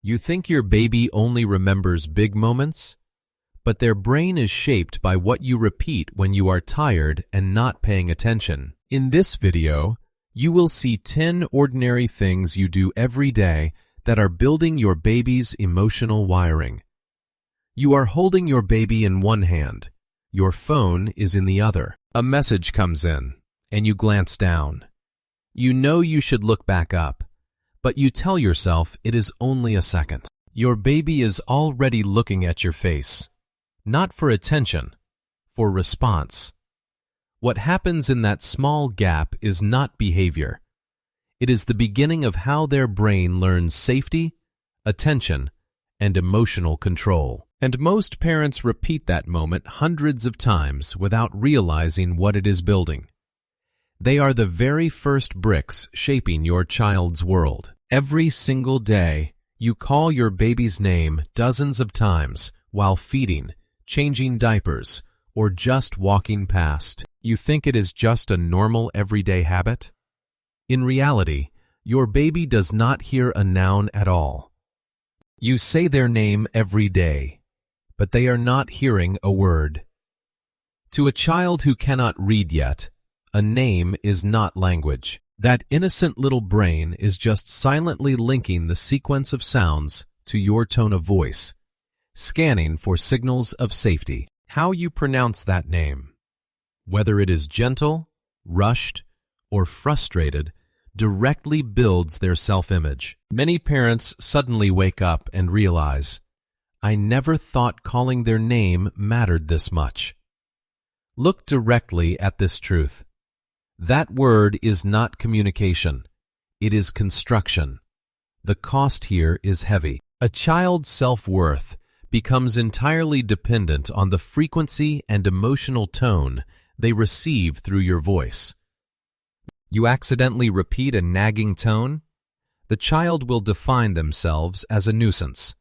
You think your baby only remembers big moments? But their brain is shaped by what you repeat when you are tired and not paying attention. In this video, you will see 10 ordinary things you do every day that are building your baby's emotional wiring. You are holding your baby in one hand. Your phone is in the other. A message comes in, and you glance down. You know you should look back up, but you tell yourself it is only a second. Your baby is already looking at your face, not for attention, for response. What happens in that small gap is not behavior. It is the beginning of how their brain learns safety, attention, and emotional control. And most parents repeat that moment hundreds of times without realizing what it is building. They are the very first bricks shaping your child's world. Every single day, you call your baby's name dozens of times while feeding, changing diapers, or just walking past. You think it is just a normal everyday habit? In reality, your baby does not hear a noun at all. You say their name every day, but they are not hearing a word. To a child who cannot read yet, a name is not language. That innocent little brain is just silently linking the sequence of sounds to your tone of voice, scanning for signals of safety. How you pronounce that name, whether it is gentle, rushed, or frustrated, directly builds their self-image. Many parents suddenly wake up and realize, I never thought calling their name mattered this much. Look directly at this truth. That word is not communication. It is construction. The cost here is heavy. A child's self-worth becomes entirely dependent on the frequency and emotional tone they receive through your voice. You accidentally repeat a nagging tone? The child will define themselves as a nuisance.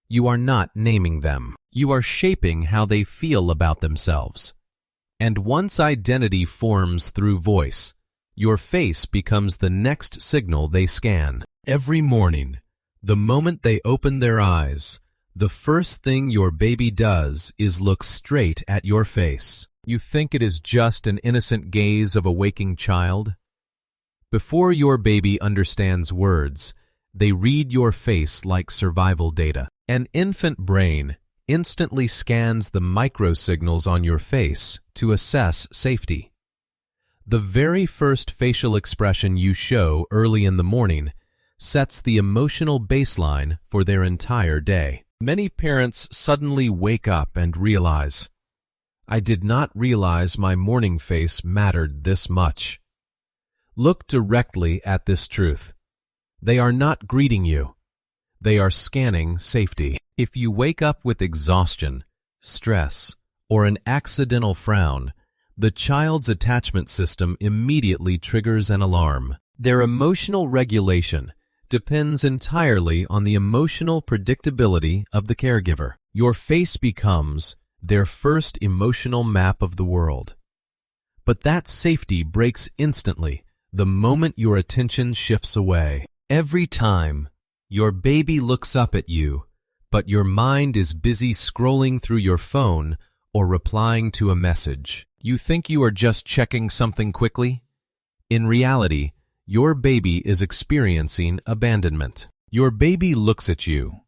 You are not naming them. You are shaping how they feel about themselves. And once identity forms through voice, your face becomes the next signal they scan. Every morning, the moment they open their eyes, the first thing your baby does is look straight at your face. You think it is just an innocent gaze of a waking child? Before your baby understands words, they read your face like survival data. An infant brain instantly scans the microsignals on your face to assess safety. The very first facial expression you show early in the morning sets the emotional baseline for their entire day. Many parents suddenly wake up and realize, I did not realize my morning face mattered this much. Look directly at this truth. They are not greeting you. They are scanning safety. If you wake up with exhaustion, stress, or an accidental frown, the child's attachment system immediately triggers an alarm. Their emotional regulation depends entirely on the emotional predictability of the caregiver. Your face becomes their first emotional map of the world. But that safety breaks instantly the moment your attention shifts away. Every time your baby looks up at you, but your mind is busy scrolling through your phone or replying to a message, you think you are just checking something quickly? In reality, your baby is experiencing abandonment. Your baby looks at you,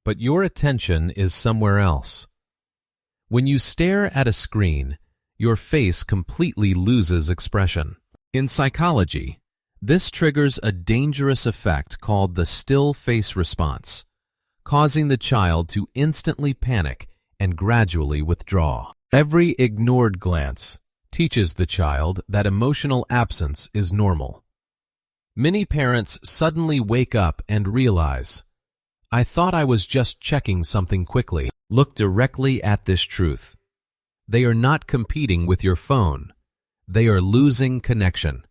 but your attention is somewhere else. When you stare at a screen, your face completely loses expression. In psychology, this triggers a dangerous effect called the still face response, causing the child to instantly panic and gradually withdraw. Every ignored glance teaches the child that emotional absence is normal. Many parents suddenly wake up and realize, I thought I was just checking something quickly. Look directly at this truth. They are not competing with your phone. They are losing connection.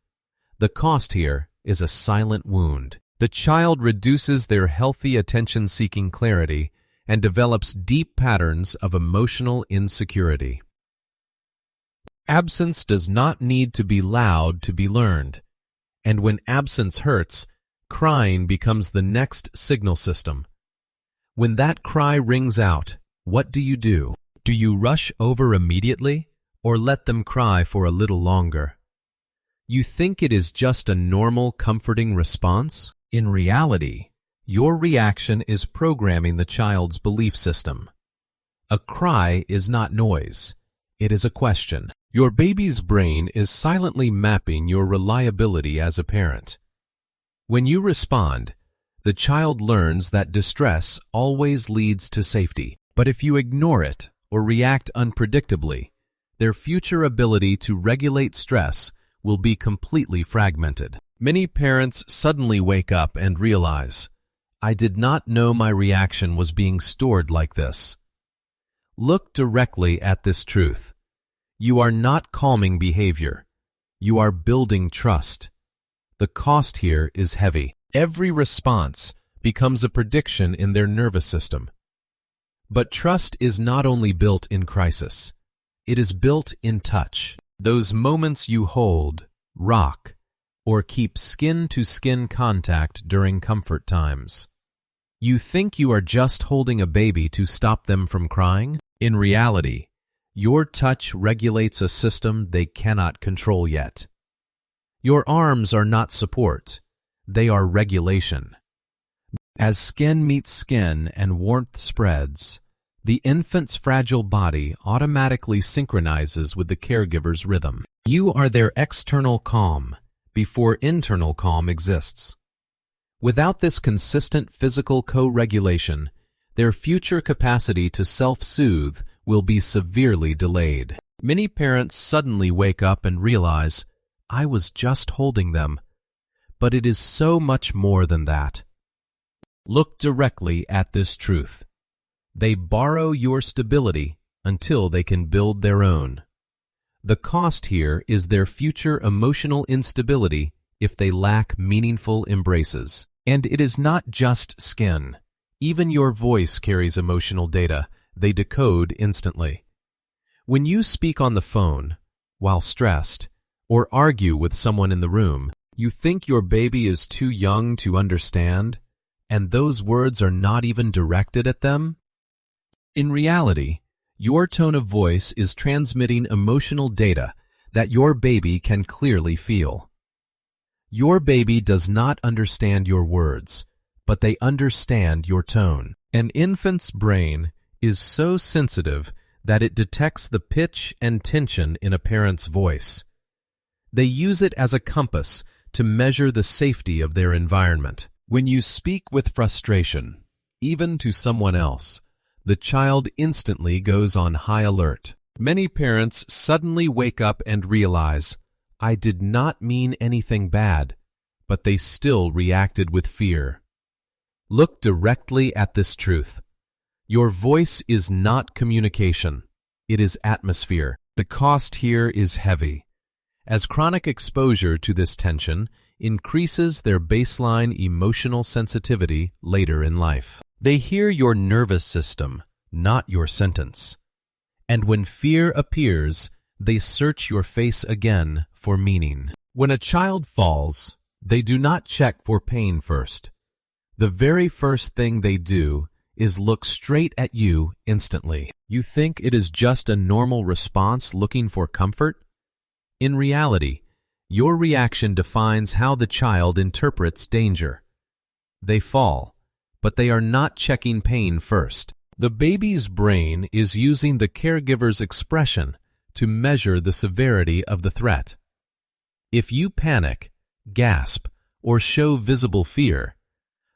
The cost here is a silent wound. The child reduces their healthy attention-seeking clarity and develops deep patterns of emotional insecurity. Absence does not need to be loud to be learned, and when absence hurts, crying becomes the next signal system. When that cry rings out, what do you do? Do you rush over immediately or let them cry for a little longer? You think it is just a normal, comforting response? In reality, your reaction is programming the child's belief system. A cry is not noise. It is a question. Your baby's brain is silently mapping your reliability as a parent. When you respond, the child learns that distress always leads to safety. But if you ignore it or react unpredictably, their future ability to regulate stress will be completely fragmented. Many parents suddenly wake up and realize, I did not know my reaction was being stored like this. Look directly at this truth. You are not calming behavior. You are building trust. The cost here is heavy. Every response becomes a prediction in their nervous system. But trust is not only built in crisis. It is built in touch. Those moments you hold, rock, or keep skin-to-skin contact during comfort times. You think you are just holding a baby to stop them from crying? In reality, your touch regulates a system they cannot control yet. Your arms are not support. They are regulation. As skin meets skin and warmth spreads, the infant's fragile body automatically synchronizes with the caregiver's rhythm. You are their external calm before internal calm exists. Without this consistent physical co-regulation, their future capacity to self-soothe will be severely delayed. Many parents suddenly wake up and realize, I was just holding them. But it is so much more than that. Look directly at this truth. They borrow your stability until they can build their own. The cost here is their future emotional instability if they lack meaningful embraces. And it is not just skin. Even your voice carries emotional data they decode instantly. When you speak on the phone, while stressed, or argue with someone in the room, you think your baby is too young to understand, and those words are not even directed at them? In reality, your tone of voice is transmitting emotional data that your baby can clearly feel. Your baby does not understand your words, but they understand your tone. An infant's brain is so sensitive that it detects the pitch and tension in a parent's voice. They use it as a compass to measure the safety of their environment. When you speak with frustration, even to someone else, the child instantly goes on high alert. Many parents suddenly wake up and realize, I did not mean anything bad, but they still reacted with fear. Look directly at this truth. Your voice is not communication. It is atmosphere. The cost here is heavy, as chronic exposure to this tension increases their baseline emotional sensitivity later in life. They hear your nervous system, not your sentence. And when fear appears, they search your face again for meaning. When a child falls, they do not check for pain first. The very first thing they do is look straight at you instantly. You think it is just a normal response looking for comfort? In reality, your reaction defines how the child interprets danger. They fall, but they are not checking pain first. The baby's brain is using the caregiver's expression to measure the severity of the threat. If you panic, gasp, or show visible fear,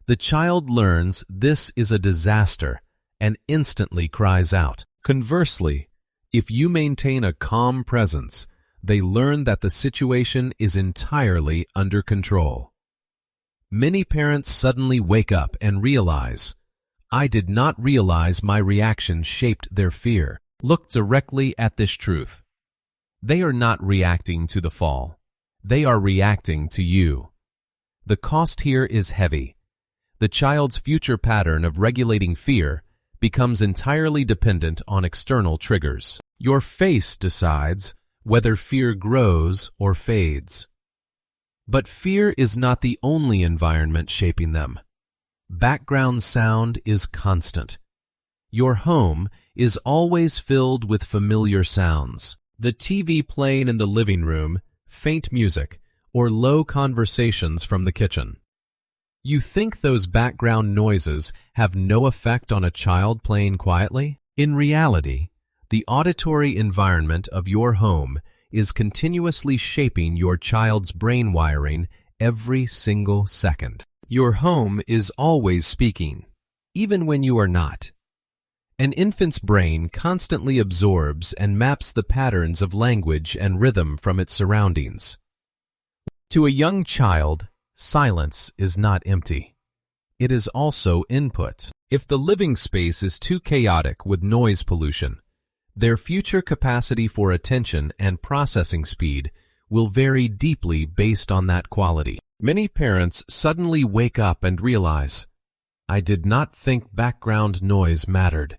the child learns this is a disaster and instantly cries out. Conversely, if you maintain a calm presence, they learn that the situation is entirely under control. Many parents suddenly wake up and realize, I did not realize my reaction shaped their fear. Look directly at this truth. They are not reacting to the fall. They are reacting to you. The cost here is heavy. The child's future pattern of regulating fear becomes entirely dependent on external triggers. Your face decides whether fear grows or fades. But fear is not the only environment shaping them. Background sound is constant. Your home is always filled with familiar sounds. The TV playing in the living room, faint music, or low conversations from the kitchen. You think those background noises have no effect on a child playing quietly? In reality, the auditory environment of your home is continuously shaping your child's brain wiring every single second. Your home is always speaking, even when you are not. An infant's brain constantly absorbs and maps the patterns of language and rhythm from its surroundings. To a young child, silence is not empty. It is also input. If the living space is too chaotic with noise pollution, their future capacity for attention and processing speed will vary deeply based on that quality. Many parents suddenly wake up and realize, I did not think background noise mattered.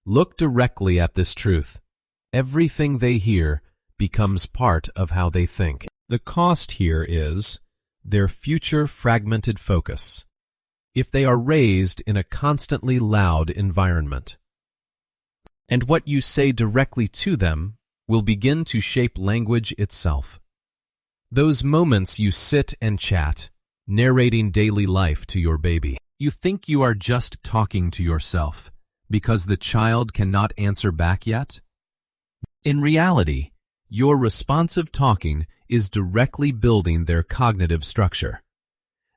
Look directly at this truth. Everything they hear becomes part of how they think. The cost here is their future fragmented focus, if they are raised in a constantly loud environment. And what you say directly to them will begin to shape language itself. Those moments you sit and chat, narrating daily life to your baby. You think you are just talking to yourself because the child cannot answer back yet? In reality, your responsive talking is directly building their cognitive structure.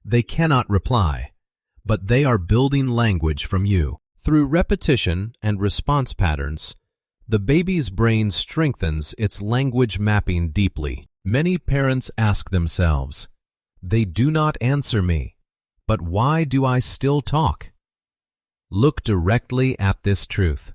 They cannot reply, but they are building language from you. Through repetition and response patterns, the baby's brain strengthens its language mapping deeply. Many parents ask themselves, they do not answer me, but why do I still talk? Look directly at this truth.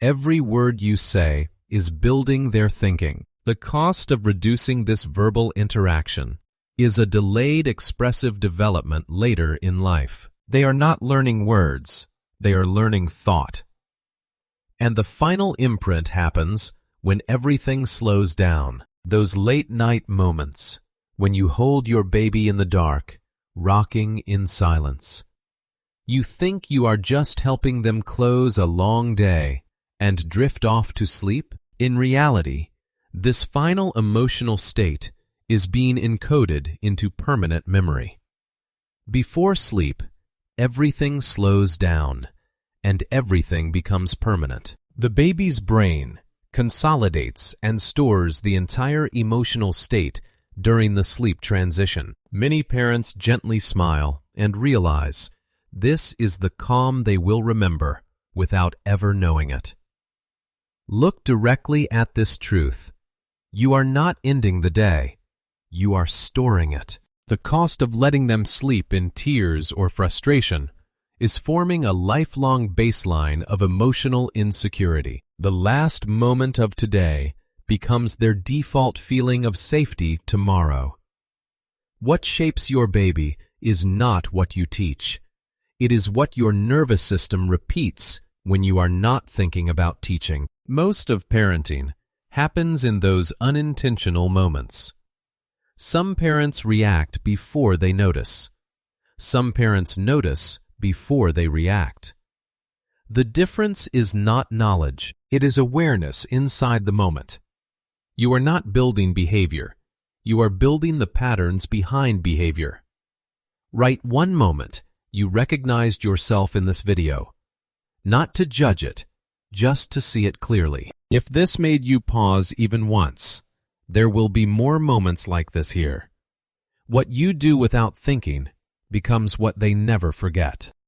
Every word you say is building their thinking. The cost of reducing this verbal interaction is a delayed expressive development later in life. They are not learning words, they are learning thought. And the final imprint happens when everything slows down. Those late-night moments when you hold your baby in the dark, rocking in silence. You think you are just helping them close a long day and drift off to sleep? In reality, this final emotional state is being encoded into permanent memory. Before sleep, everything slows down, and everything becomes permanent. The baby's brain consolidates and stores the entire emotional state during the sleep transition. Many parents gently smile and realize this is the calm they will remember without ever knowing it. Look directly at this truth. You are not ending the day. You are storing it. The cost of letting them sleep in tears or frustration is forming a lifelong baseline of emotional insecurity. The last moment of today becomes their default feeling of safety tomorrow. What shapes your baby is not what you teach. It is what your nervous system repeats when you are not thinking about teaching. Most of parenting happens in those unintentional moments. Some parents react before they notice. Some parents notice before they react. The difference is not knowledge, it is awareness inside the moment. You are not building behavior, you are building the patterns behind behavior. Right one moment, you recognized yourself in this video. Not to judge it, just to see it clearly. If this made you pause even once, there will be more moments like this here. What you do without thinking becomes what they never forget.